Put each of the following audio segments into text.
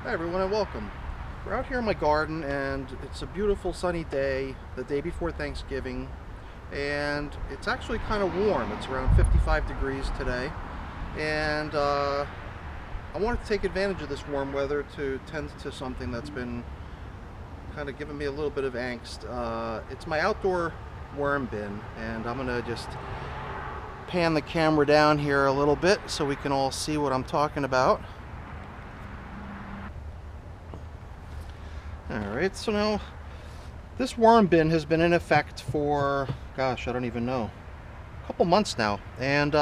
Hi everyone and welcome. We're out here in my garden and it's a beautiful sunny day, the day before Thanksgiving, and it's actually kind of warm. It's around 55 degrees today, and I wanted to take advantage of this warm weather to tend to something that's been kind of giving me a little bit of angst. It's my outdoor worm bin, and I'm gonna just pan the camera down here a little bit so we can all see what I'm talking about. Alright, so now this worm bin has been in effect for, gosh, I don't even know, a couple months now, and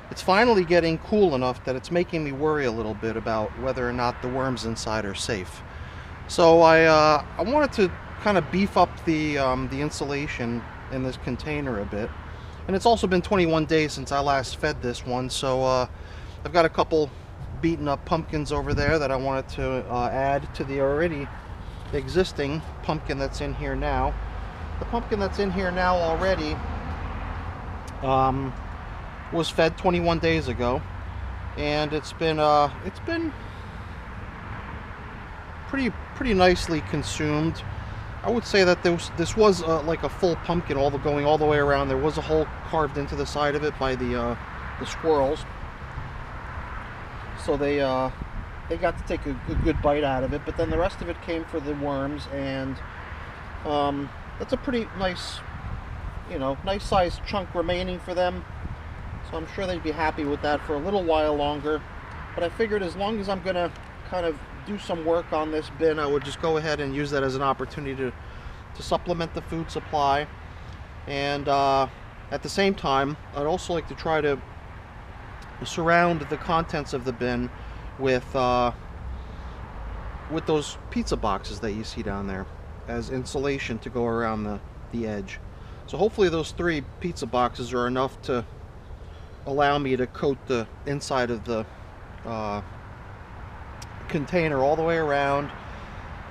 it's finally getting cool enough that it's making me worry a little bit about whether or not the worms inside are safe. So I wanted to kind of beef up the insulation in this container a bit, and it's also been 21 days since I last fed this one, so I've got a couple beaten up pumpkins over there that I wanted to add to the already existing pumpkin that's in here now. The pumpkin that's in here now already was fed 21 days ago, and it's been pretty nicely consumed. I would say that this was like a full pumpkin going all the way around. There was a hole carved into the side of it by the squirrels, so they got to take a good bite out of it, but then the rest of it came for the worms, and that's a pretty nice, nice sized chunk remaining for them. So I'm sure they'd be happy with that for a little while longer. But I figured as long as I'm gonna kind of do some work on this bin, I would just go ahead and use that as an opportunity to supplement the food supply. And at the same time, I'd also like to try to surround the contents of the bin with those pizza boxes that you see down there as insulation to go around the edge. So hopefully those 3 pizza boxes are enough to allow me to coat the inside of the container all the way around,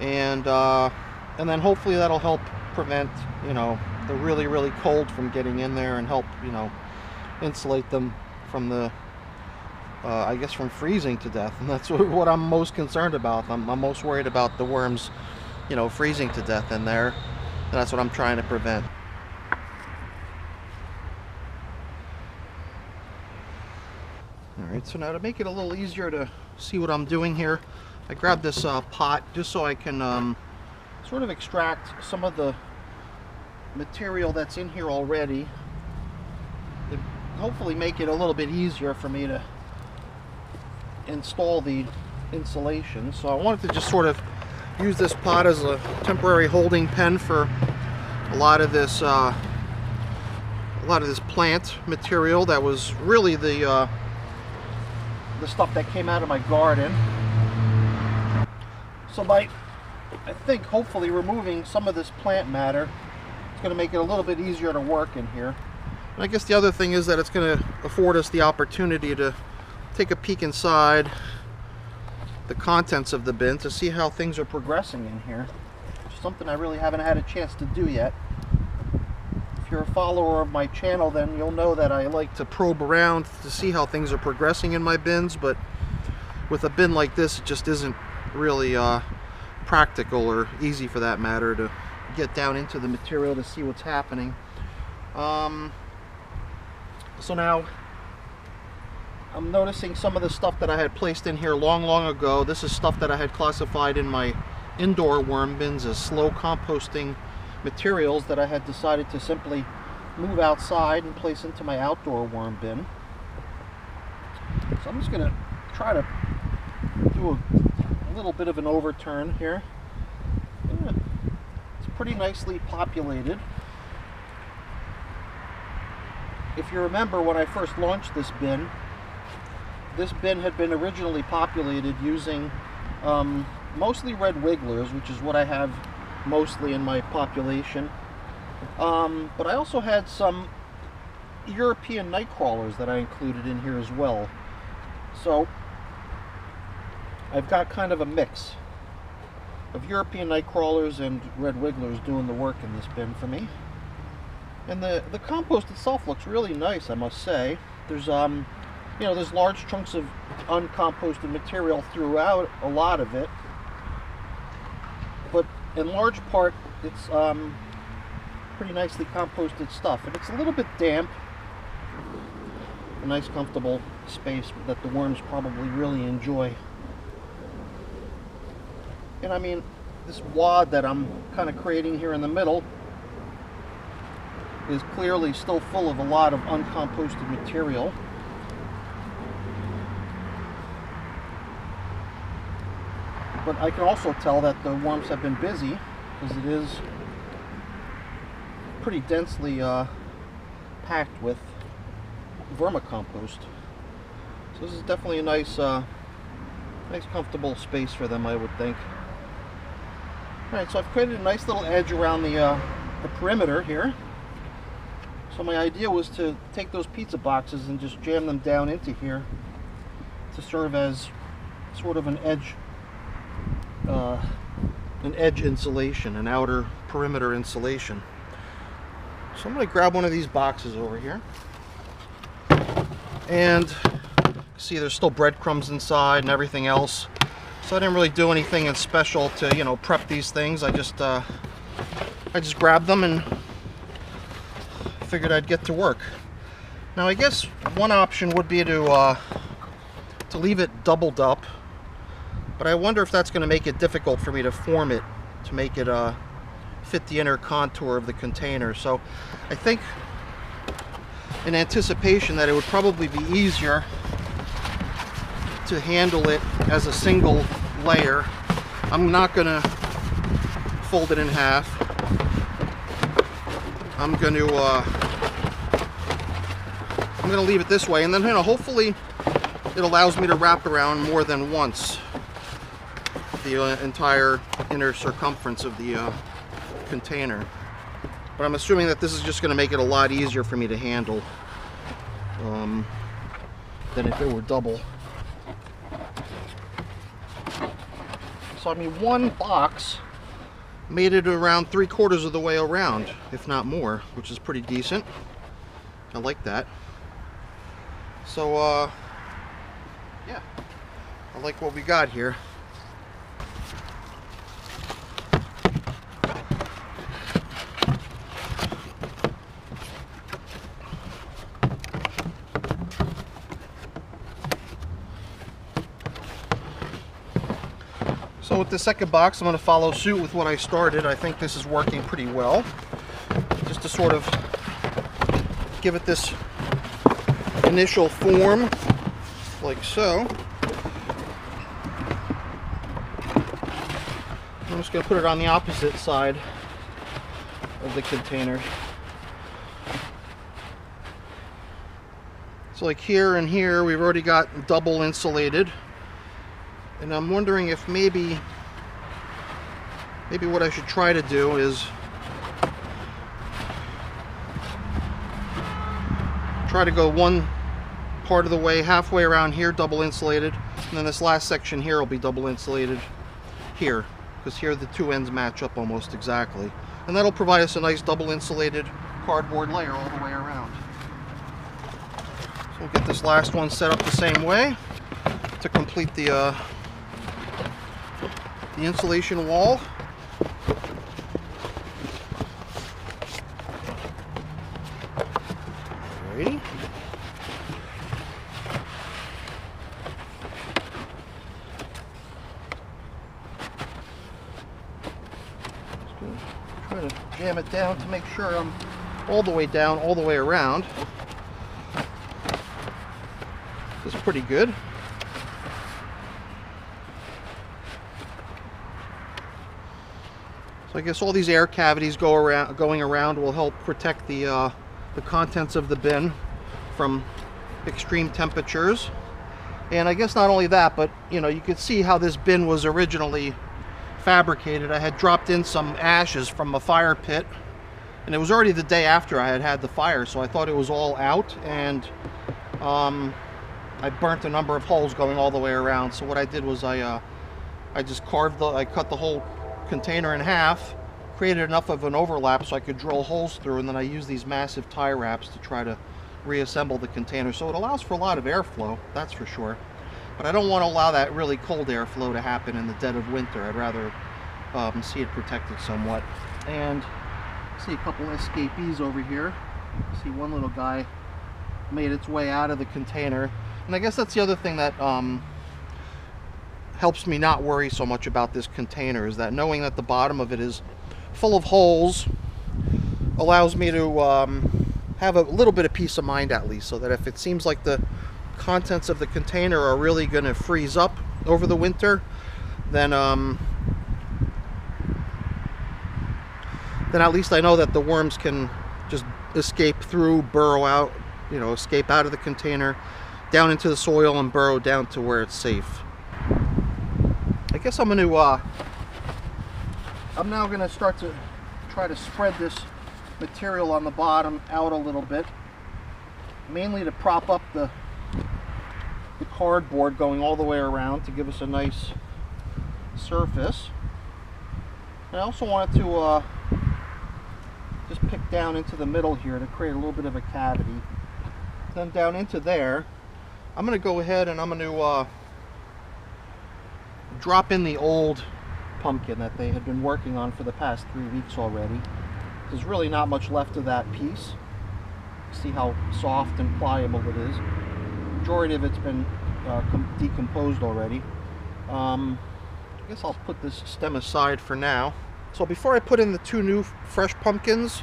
and then hopefully that'll help prevent the really cold from getting in there, and help insulate them from the I guess from freezing to death. And that's what I'm most concerned about. I'm most worried about the worms freezing to death in there, and that's what I'm trying to prevent. Alright, so now to make it a little easier to see what I'm doing here, I grabbed this pot just so I can sort of extract some of the material that's in here already, and hopefully make it a little bit easier for me to install the insulation. So I wanted to just sort of use this pot as a temporary holding pen for a lot of this plant material that was really the stuff that came out of my garden. So by, I think, hopefully removing some of this plant matter, it's going to make it a little bit easier to work in here. And I guess the other thing is that it's going to afford us the opportunity to take a peek inside the contents of the bin to see how things are progressing in here. Something I really haven't had a chance to do yet. If you're a follower of my channel, then you'll know that I like to probe around to see how things are progressing in my bins, but with a bin like this, it just isn't really practical, or easy for that matter, to get down into the material to see what's happening. So now I'm noticing some of the stuff that I had placed in here long ago. This is stuff that I had classified in my indoor worm bins as slow composting materials that I had decided to simply move outside and place into my outdoor worm bin. So I'm just going to try to do a little bit of an overturn here. Yeah, it's pretty nicely populated. If you remember, when I first launched this bin had been originally populated using mostly red wigglers, which is what I have mostly in my population. But I also had some European night crawlers that I included in here as well. So I've got kind of a mix of European night crawlers and red wigglers doing the work in this bin for me. And the compost itself looks really nice, I must say. There's You know, there's large chunks of uncomposted material throughout a lot of it, but in large part it's pretty nicely composted stuff, and it's a little bit damp. A nice comfortable space that the worms probably really enjoy. And I mean, this wad that I'm kind of creating here in the middle is clearly still full of a lot of uncomposted material. But I can also tell that the worms have been busy, because it is pretty densely packed with vermicompost. So this is definitely a nice comfortable space for them, I would think. Alright, so I've created a nice little edge around the perimeter here. So my idea was to take those pizza boxes and just jam them down into here to serve as sort of an edge insulation, an outer perimeter insulation. So I'm going to grab one of these boxes over here, and see there's still breadcrumbs inside and everything else. So I didn't really do anything special to, you know, prep these things. I just grabbed them and figured I'd get to work. Now I guess one option would be to leave it doubled up, but I wonder if that's going to make it difficult for me to form it to make it fit the inner contour of the container. So I think, in anticipation that it would probably be easier to handle it as a single layer, I'm not going to fold it in half. I'm going to leave it this way, and then, you know, hopefully it allows me to wrap around more than once the entire inner circumference of the container. But I'm assuming that this is just going to make it a lot easier for me to handle than if it were double. So I mean, one box made it around 3/4 of the way around, if not more, which is pretty decent. I like that. So yeah, I like what we got here. So with the second box, I'm going to follow suit with what I started. I think this is working pretty well. Just to sort of give it this initial form, like so. I'm just going to put it on the opposite side of the container. So like here and here, we've already got double insulated. And I'm wondering if maybe what I should try to do is try to go one part of the way, halfway around here, double insulated, and then this last section here will be double insulated here, because here the two ends match up almost exactly. And that'll provide us a nice double insulated cardboard layer all the way around. So we'll get this last one set up the same way to complete the insulation wall. Alrighty. Just gonna try to jam it down to make sure I'm all the way down, all the way around. This is pretty good. So I guess all these air cavities going around will help protect the contents of the bin from extreme temperatures. And I guess not only that, but you know, you could see how this bin was originally fabricated. I had dropped in some ashes from a fire pit, and it was already the day after I had had the fire, so I thought it was all out, and I burnt a number of holes going all the way around. So what I did was I just I cut the whole container in half, created enough of an overlap so I could drill holes through, and then I used these massive tie wraps to try to reassemble the container. So it allows for a lot of airflow, that's for sure. But I don't want to allow that really cold airflow to happen in the dead of winter. I'd rather see it protected somewhat. And see a couple escapees over here. See one little guy made its way out of the container. And I guess that's the other thing that helps me not worry so much about this container, is that knowing that the bottom of it is full of holes allows me to have a little bit of peace of mind, at least, so that if it seems like the contents of the container are really going to freeze up over the winter, then at least I know that the worms can just escape through, burrow out, you know, escape out of the container, down into the soil and burrow down to where it's safe. I guess I'm now going to start to try to spread this material on the bottom out a little bit, mainly to prop up the cardboard going all the way around to give us a nice surface. And I also wanted to just pick down into the middle here to create a little bit of a cavity. Then down into there, I'm going to go ahead and I'm going to drop in the old pumpkin that they had been working on for the past 3 weeks already. There's really not much left of that piece. See how soft and pliable it is. Majority of it's been decomposed already. I guess I'll put this stem aside for now. So before I put in the 2 new fresh pumpkins,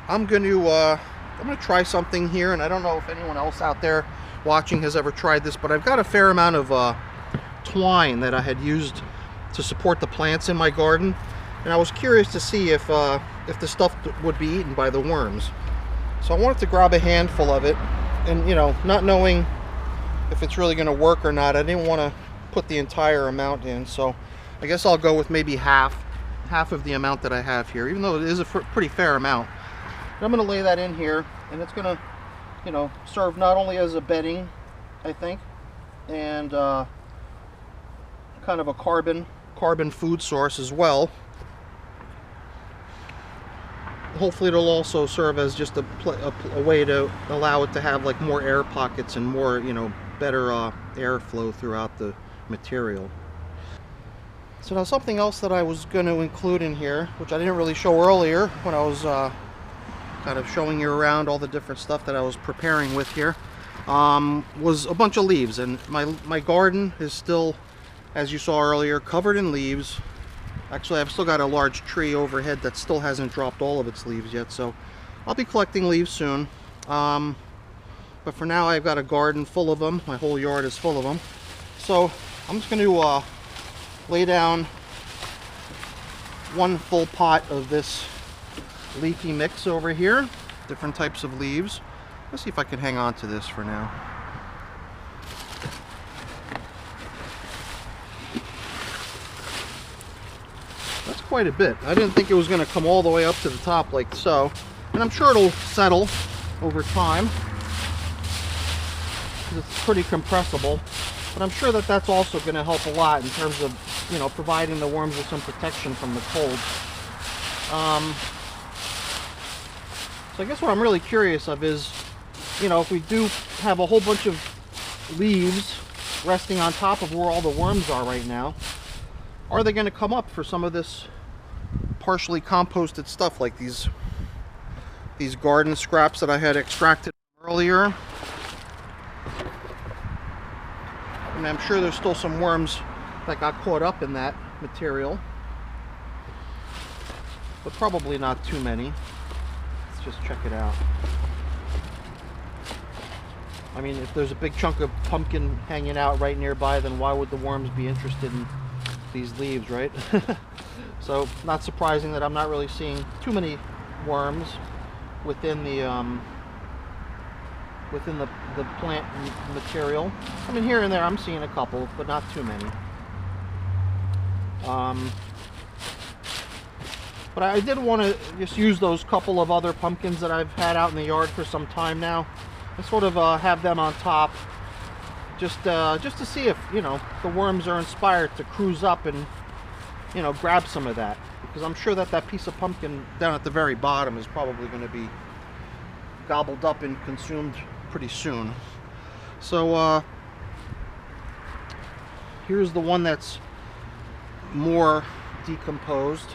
I'm going to try something here, and I don't know if anyone else out there watching has ever tried this, but I've got a fair amount of twine that I had used to support the plants in my garden, and I was curious to see if the stuff would be eaten by the worms. So I wanted to grab a handful of it, and you know, not knowing if it's really going to work or not, I didn't want to put the entire amount in, so I guess I'll go with maybe half of the amount that I have here, even though it is a pretty fair amount. And I'm going to lay that in here, and it's going to, you know, serve not only as a bedding, I think, and kind of a carbon food source as well. Hopefully it'll also serve as just a way to allow it to have like more air pockets and more, you know, better airflow throughout the material. So now something else that I was going to include in here, which I didn't really show earlier when I was kind of showing you around all the different stuff that I was preparing with here, was a bunch of leaves. And my garden is still, as you saw earlier, covered in leaves. Actually, I've still got a large tree overhead that still hasn't dropped all of its leaves yet, so I'll be collecting leaves soon. But for now, I've got a garden full of them. My whole yard is full of them. So I'm just going to lay down 1 full pot of this leafy mix over here. Different types of leaves. Let's see if I can hang on to this for now. That's quite a bit. I didn't think it was going to come all the way up to the top like so. And I'm sure it'll settle over time, because it's pretty compressible. But I'm sure that that's also going to help a lot in terms of, you know, providing the worms with some protection from the cold. So I guess what I'm really curious of is, you know, if we do have a whole bunch of leaves resting on top of where all the worms are right now, are they going to come up for some of this partially composted stuff, like these garden scraps that I had extracted earlier? And I'm sure there's still some worms that got caught up in that material, but probably not too many. Let's just check it out. I mean, if there's a big chunk of pumpkin hanging out right nearby, then why would the worms be interested in these leaves, right? So not surprising that I'm not really seeing too many worms within the plant material. I mean, here and there I'm seeing a couple, but not too many. But I did want to just use those couple of other pumpkins that I've had out in the yard for some time now, and sort of have them on top, just to see if, you know, the worms are inspired to cruise up and, you know, grab some of that, because I'm sure that that piece of pumpkin down at the very bottom is probably going to be gobbled up and consumed pretty soon. So here's the one that's more decomposed,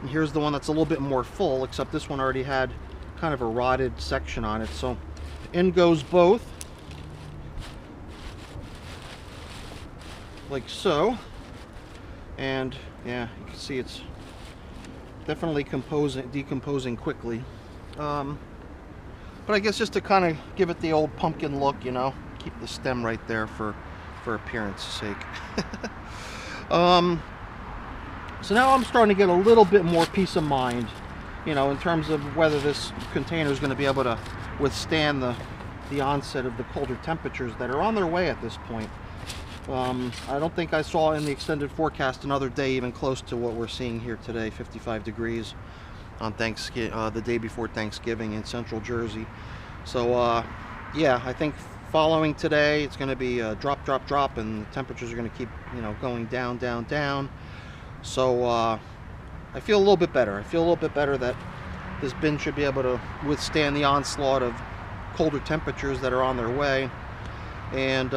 and here's the one that's a little bit more full, except this one already had kind of a rotted section on it. So in goes both, like so. And yeah, you can see it's definitely decomposing quickly. But I guess just to kind of give it the old pumpkin look, you know, keep the stem right there for appearance sake. So now I'm starting to get a little bit more peace of mind, you know, in terms of whether this container is going to be able to withstand the onset of the colder temperatures that are on their way at this point. I don't think I saw in the extended forecast another day even close to what we're seeing here today, 55 degrees on the day before Thanksgiving in central Jersey. So yeah, I think following today it's going to be a drop, drop, drop, and the temperatures are going to keep, you know, going down, down, down. So I feel a little bit better. I feel a little bit better that this bin should be able to withstand the onslaught of colder temperatures that are on their way. And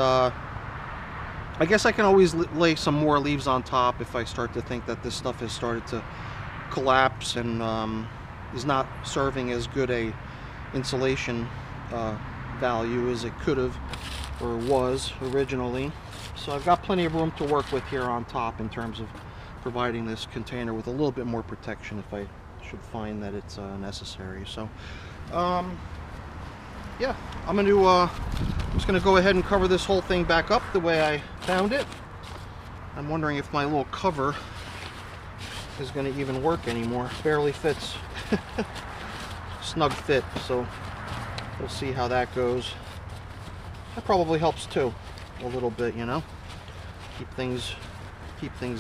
I guess I can always lay some more leaves on top if I start to think that this stuff has started to collapse and is not serving as good a insulation value as it could have or was originally. So I've got plenty of room to work with here on top in terms of providing this container with a little bit more protection if I should find that it's necessary. So yeah, I'm just gonna go ahead and cover this whole thing back up the way I found it. I'm wondering if my little cover is gonna even work anymore. Barely fits. Snug fit, so we'll see how that goes. That probably helps too, a little bit, you know, keep things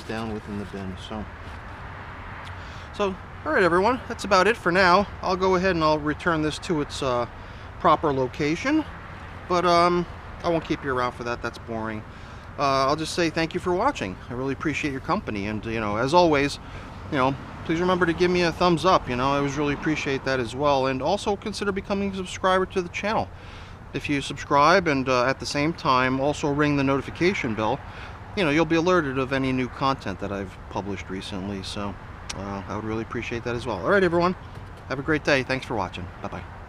down within the bin. So all right, everyone, that's about it for now. I'll go ahead and I'll return this to its proper location, but I won't keep you around for that. That's boring. I'll just say thank you for watching. I really appreciate your company, and you know, as always, you know, please remember to give me a thumbs up. You know, I always really appreciate that as well, and also consider becoming a subscriber to the channel. If you subscribe and at the same time also ring the notification bell, you know, you'll be alerted of any new content that I've published recently. So I would really appreciate that as well. All right, everyone, have a great day. Thanks for watching. Bye-bye.